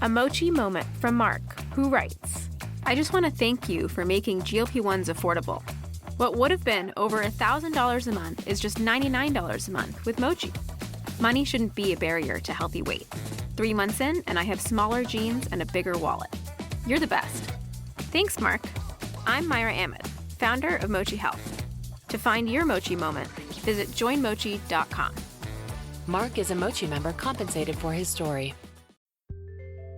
A mochi moment from Mark, who writes, I just want to thank you for making GLP-1s affordable. What would have been over $1,000 a month is just $99 a month with Mochi. Money shouldn't be a barrier to healthy weight. 3 months in, and I have smaller jeans and a bigger wallet. You're the best. Thanks, Mark. I'm Myra Ahmed, founder of Mochi Health. To find your Mochi moment, visit joinmochi.com. Mark is a Mochi member compensated for his story.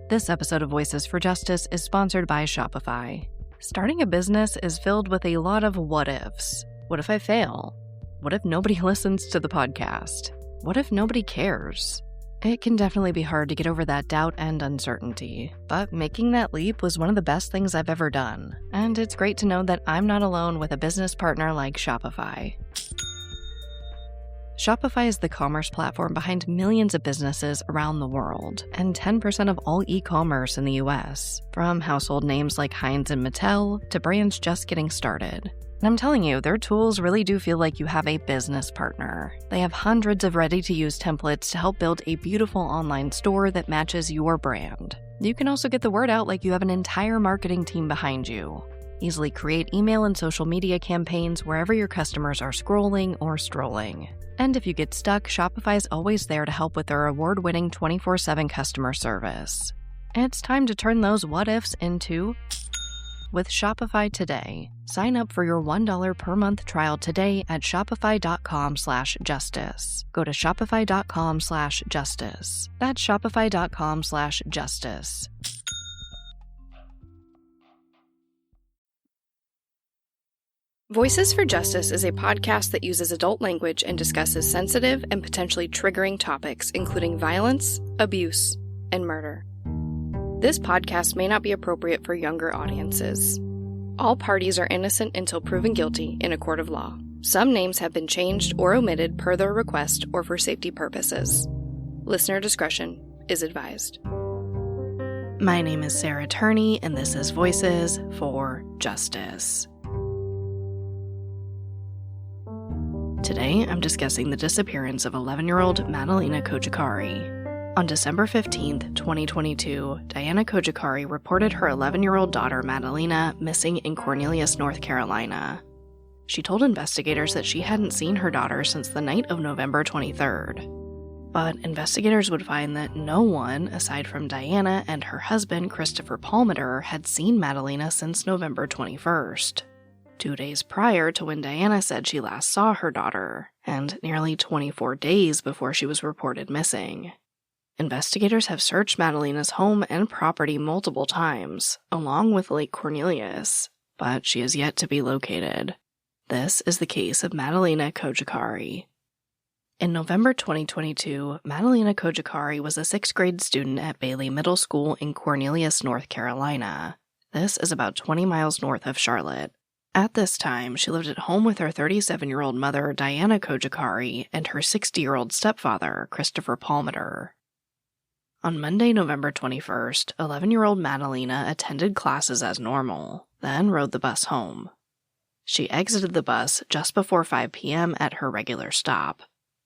This episode of Voices for Justice is sponsored by Shopify. Starting a business is filled with a lot of what-ifs. What if I fail? What if nobody listens to the podcast? What if nobody cares? It can definitely be hard to get over that doubt and uncertainty, but making that leap was one of the best things I've ever done, and it's great to know that I'm not alone with a business partner like Shopify. Shopify is the commerce platform behind millions of businesses around the world, and 10% of all e-commerce in the US, from household names like Heinz and Mattel to brands just getting started. And I'm telling you, their tools really do feel like you have a business partner. They have hundreds of ready-to-use templates to help build a beautiful online store that matches your brand. You can also get the word out like you have an entire marketing team behind you. Easily create email and social media campaigns wherever your customers are scrolling or strolling. And if you get stuck, Shopify is always there to help with their award-winning 24/7 customer service. It's time to turn those what-ifs into with Shopify today. Sign up for your $1 per month trial today at shopify.com/justice. Go to shopify.com/justice. That's shopify.com/justice. Voices for Justice is a podcast that uses adult language and discusses sensitive and potentially triggering topics, including violence, abuse, and murder. This podcast may not be appropriate for younger audiences. All parties are innocent until proven guilty in a court of law. Some names have been changed or omitted per their request or for safety purposes. Listener discretion is advised. My name is Sarah Turney, and this is Voices for Justice. Today, I'm discussing the disappearance of 11-year-old Madalina Cojocari. On December 15, 2022, Diana Cojocari reported her 11-year-old daughter Madalina missing in Cornelius, North Carolina. She told investigators that she hadn't seen her daughter since the night of November 23rd. But investigators would find that no one, aside from Diana and her husband Christopher Palmiter, had seen Madalina since November 21st. 2 days prior to when Diana said she last saw her daughter, and nearly 24 days before she was reported missing. Investigators have searched Madalina's home and property multiple times, along with Lake Cornelius, but she is yet to be located. This is the case of Madalina Cojocari. In November 2022, Madalina Cojocari was a 6th grade student at Bailey Middle School in Cornelius, North Carolina. This is about 20 miles north of Charlotte. At this time, she lived at home with her 37-year-old mother, Diana Cojocari, and her 60-year-old stepfather, Christopher Palmiter. On Monday, November 21st, 11-year-old Madalina attended classes as normal, then rode the bus home. She exited the bus just before 5 p.m. at her regular stop.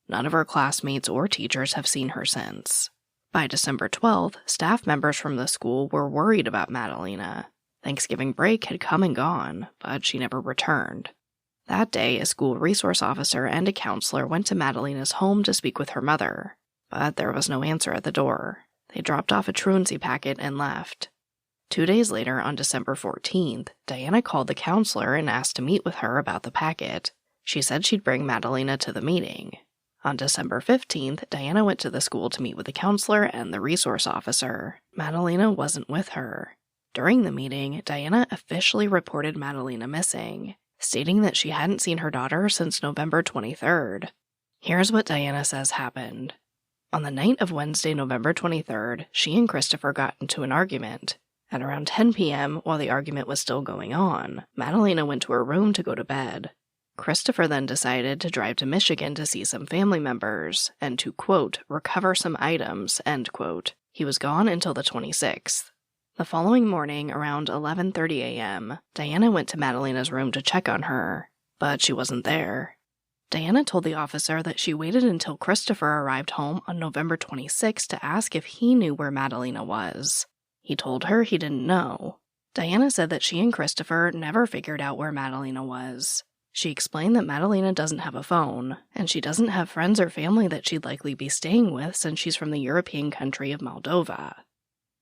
None of her classmates or teachers have seen her since. By December 12th, staff members from the school were worried about Madalina. Thanksgiving break had come and gone, but she never returned. That day, a school resource officer and a counselor went to Madalina's home to speak with her mother, but there was no answer at the door. They dropped off a truancy packet and left. 2 days later, on December 14th, Diana called the counselor and asked to meet with her about the packet. She said she'd bring Madalina to the meeting. On December 15th, Diana went to the school to meet with the counselor and the resource officer. Madalina wasn't with her. During the meeting, Diana officially reported Madalina missing, stating that she hadn't seen her daughter since November 23rd. Here's what Diana says happened. On the night of Wednesday, November 23rd, she and Christopher got into an argument. At around 10 p.m., while the argument was still going on, Madalina went to her room to go to bed. Christopher then decided to drive to Michigan to see some family members and to, quote, recover some items, end quote. He was gone until the 26th. The following morning, around 11:30 a.m., Diana went to Madalina's room to check on her, but she wasn't there. Diana told the officer that she waited until Christopher arrived home on November 26 to ask if he knew where Madalina was. He told her he didn't know. Diana said that she and Christopher never figured out where Madalina was. She explained that Madalina doesn't have a phone, and she doesn't have friends or family that she'd likely be staying with since she's from the European country of Moldova.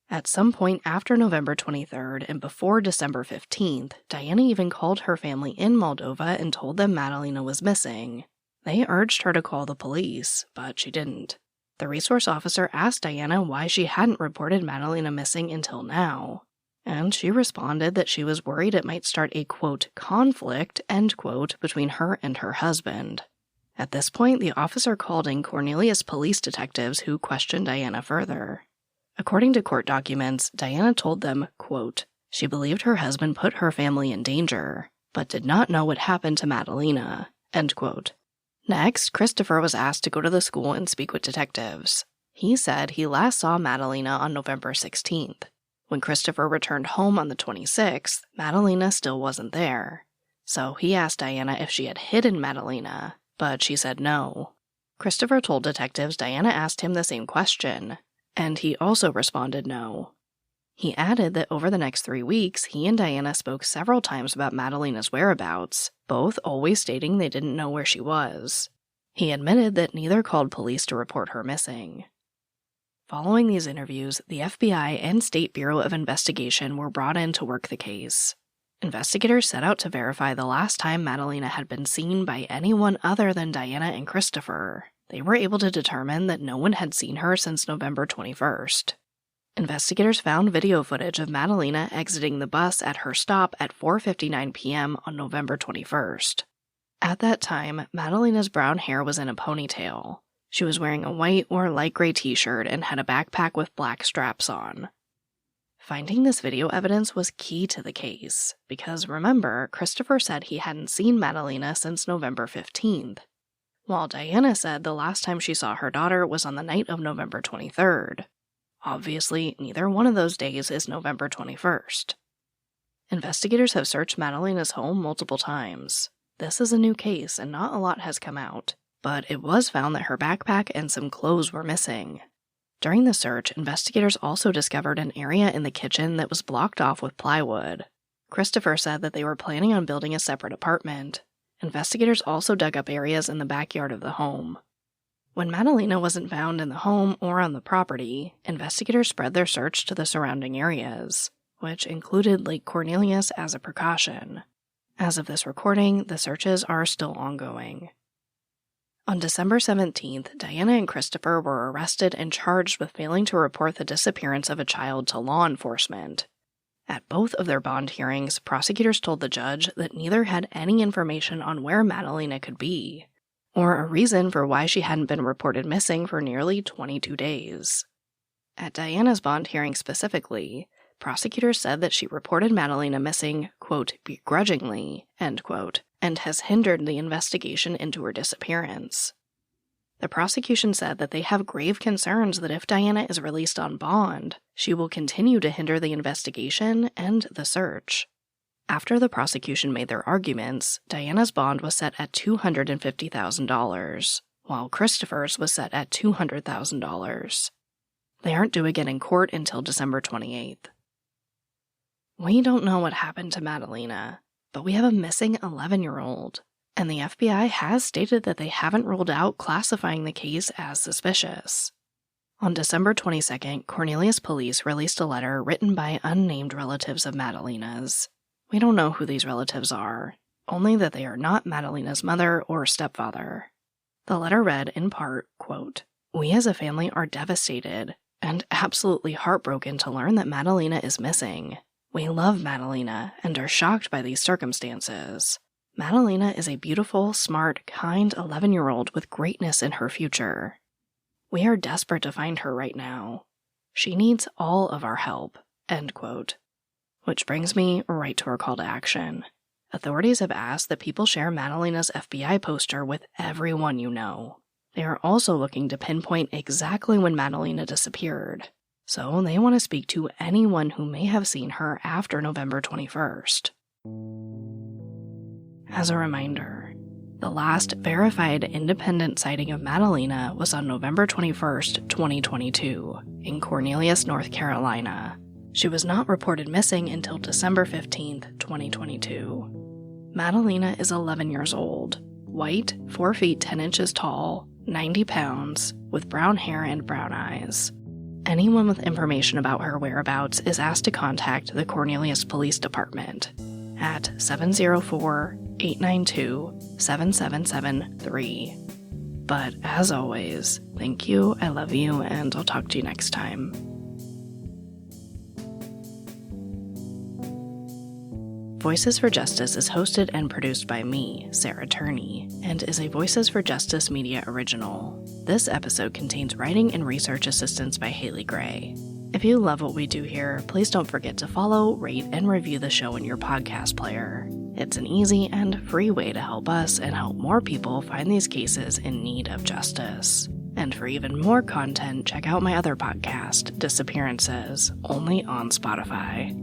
At some point after November 23rd and before December 15th, Diana even called her family in Moldova and told them Madalina was missing. They urged her to call the police, but she didn't. The resource officer asked Diana why she hadn't reported Madalina missing until now, and she responded that she was worried it might start a, quote, conflict, end quote, between her and her husband. At this point, the officer called in Cornelius Police detectives who questioned Diana further. According to court documents, Diana told them, quote, she believed her husband put her family in danger, but did not know what happened to Madalina, end quote. Next, Christopher was asked to go to the school and speak with detectives. He said he last saw Madalina on November 16th. When Christopher returned home on the 26th, Madalina still wasn't there. So he asked Diana if she had hidden Madalina, but she said no. Christopher told detectives Diana asked him the same question, and he also responded no. He added that over the next 3 weeks, he and Diana spoke several times about Madalina's whereabouts, both always stating they didn't know where she was. He admitted that neither called police to report her missing. Following these interviews, the FBI and State Bureau of Investigation were brought in to work the case. Investigators set out to verify the last time Madalina had been seen by anyone other than Diana and Christopher. They were able to determine that no one had seen her since November 21st. Investigators found video footage of Madalina exiting the bus at her stop at 4:59 p.m. on November 21st. At that time, Madalina's brown hair was in a ponytail. She was wearing a white or light gray t-shirt and had a backpack with black straps on. Finding this video evidence was key to the case, because remember, Christopher said he hadn't seen Madalina since November 15th, while Diana said the last time she saw her daughter was on the night of November 23rd. Obviously, neither one of those days is November 21st. Investigators have searched Madalina's home multiple times. This is a new case and not a lot has come out, but it was found that her backpack and some clothes were missing. During the search, investigators also discovered an area in the kitchen that was blocked off with plywood. Christopher said that they were planning on building a separate apartment. Investigators also dug up areas in the backyard of the home. When Madalina wasn't found in the home or on the property, investigators spread their search to the surrounding areas, which included Lake Cornelius as a precaution. As of this recording, the searches are still ongoing. On December 17th, Diana and Christopher were arrested and charged with failing to report the disappearance of a child to law enforcement. At both of their bond hearings, prosecutors told the judge that neither had any information on where Madalina could be, or a reason for why she hadn't been reported missing for nearly 22 days. At Diana's bond hearing specifically, prosecutors said that she reported Madalina missing, quote, begrudgingly, end quote, and has hindered the investigation into her disappearance. The prosecution said that they have grave concerns that if Diana is released on bond, she will continue to hinder the investigation and the search. After the prosecution made their arguments, Diana's bond was set at $250,000, while Christopher's was set at $200,000. They aren't due again in court until December 28th. We don't know what happened to Madalina, but we have a missing 11-year-old, and the FBI has stated that they haven't ruled out classifying the case as suspicious. On December 22nd, Cornelius Police released a letter written by unnamed relatives of Madalina's. We don't know who these relatives are, only that they are not Madalina's mother or stepfather. The letter read, in part, quote, "We as a family are devastated and absolutely heartbroken to learn that Madalina is missing. We love Madalina and are shocked by these circumstances. Madalina is a beautiful, smart, kind 11-year-old with greatness in her future. We are desperate to find her right now. She needs all of our help," end quote. Which brings me right to our call to action. Authorities have asked that people share Madalina's FBI poster with everyone you know. They are also looking to pinpoint exactly when Madalina disappeared, so they want to speak to anyone who may have seen her after November 21st. As a reminder, The last verified independent sighting of Madalina was on November 21st, 2022, in Cornelius, North Carolina. She was not reported missing until December 15th, 2022. Madalina is 11 years old, white, 4 feet 10 inches tall, 90 pounds, with brown hair and brown eyes. Anyone with information about her whereabouts is asked to contact the Cornelius Police Department at 704-892-7773. But as always, thank you, I love you, and I'll talk to you next time. Voices for Justice is hosted and produced by me, Sarah Turney, and is a Voices for Justice media original. This episode contains writing and research assistance by Haley Gray. If you love what we do here, please don't forget to follow, rate, and review the show in your podcast player. It's an easy and free way to help us and help more people find these cases in need of justice. And for even more content, check out my other podcast, Disappearances, only on Spotify.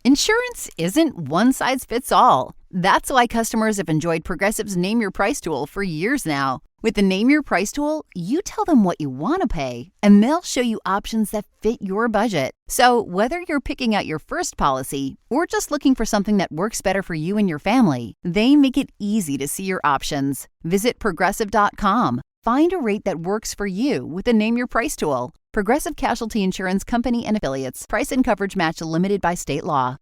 Insurance isn't one size fits all. That's why customers have enjoyed Progressive's Name Your Price tool for years now. With the Name Your Price tool, you tell them what you want to pay, and they'll show you options that fit your budget. So whether you're picking out your first policy or just looking for something that works better for you and your family, they make it easy to see your options. Visit Progressive.com. Find a rate that works for you with the Name Your Price tool. Progressive Casualty Insurance Company and Affiliates. Price and coverage match limited by state law.